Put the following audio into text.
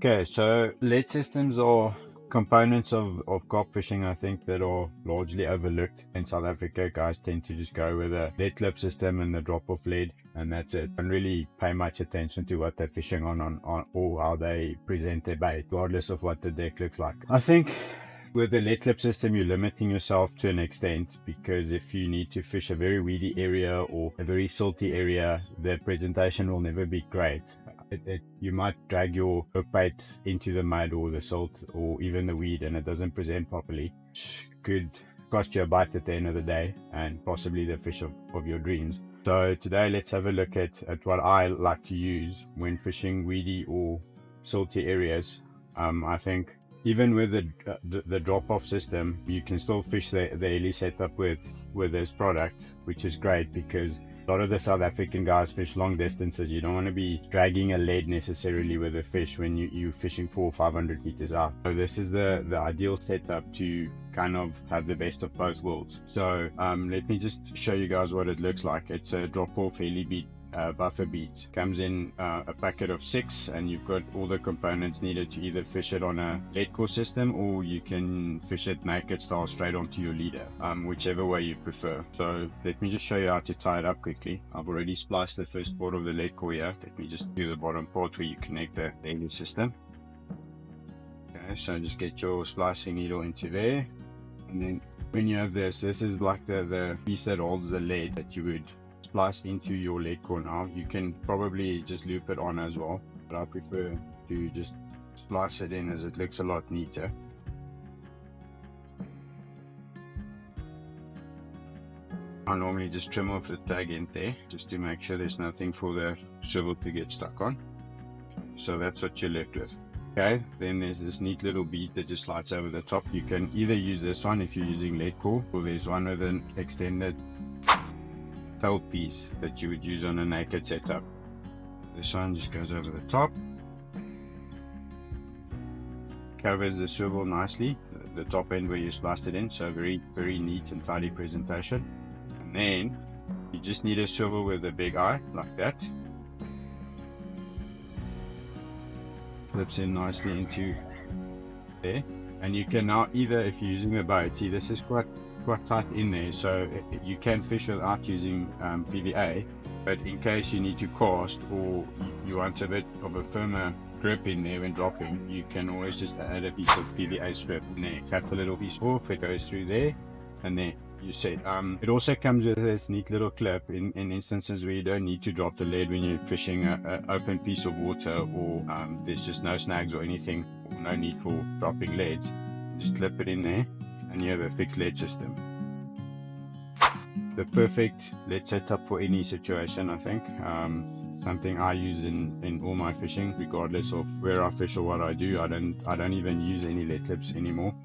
Okay, so lead systems are components of carp fishing, I think, that are largely overlooked in South Africa. Guys tend to just go with a lead clip system and the drop off lead, and that's it. Don't really pay much attention to what they're fishing on or how they present their bait, regardless of what the deck looks like. I think with the lead clip system, you're limiting yourself to an extent, because if you need to fish a very weedy area or a very salty area, the presentation will never be great. You might drag your hook bait into the mud or the salt or even the weed, and it doesn't present properly, which could cost you a bite at the end of the day and possibly the fish of your dreams. So today let's have a look at what I like to use when fishing weedy or salty areas. I think even with the drop-off system, you can still fish the Ellie setup with this product, which is great because a lot of the South African guys fish long distances. You don't want to be dragging a lead necessarily with a fish when you're fishing 400 or 500 meters out. So this is the ideal setup to kind of have the best of both worlds. So let me just show you guys what it looks like. It's a drop-off Ellie beat buffer beads. Comes in a packet of 6, and you've got all the components needed to either fish it on a lead core system, or you can fish it naked style straight onto your leader, whichever way you prefer. So let me just show you how to tie it up quickly. I've already spliced the first part of the lead core here. Let me just do the bottom part where you connect the lead system. Okay, so just get your splicing needle into there, and then when you have this is like the piece that holds the lead that you would splice into your lead core. Now you can probably just loop it on as well, but I prefer to just splice it in as it looks a lot neater. I normally just trim off the tag end there just to make sure there's nothing for the swivel to get stuck on. So that's what you're left with. Okay, then there's this neat little bead that just slides over the top. You can either use this one if you're using lead core, or there's one with an extended tail piece that you would use on a naked setup. This one just goes over the top, covers the swivel nicely, the top end where you spliced it in, so very neat and tidy presentation. And then you just need a swivel with a big eye like that, clips in nicely into there, and you can now either, if you're using the boat, see this is quite tight in there, so you can fish without using PVA, but in case you need to cast or you want a bit of a firmer grip in there when dropping, you can always just add a piece of PVA strip in there, cut a little piece off, it goes through there, and then you set. It also comes with this neat little clip in instances where you don't need to drop the lead when you're fishing an open piece of water, or there's just no snags or anything, or no need for dropping leads. Just clip it in there and you have a fixed lead system. The perfect lead setup for any situation, I think. Something I use in all my fishing, regardless of where I fish or what I do. I don't even use any lead clips anymore.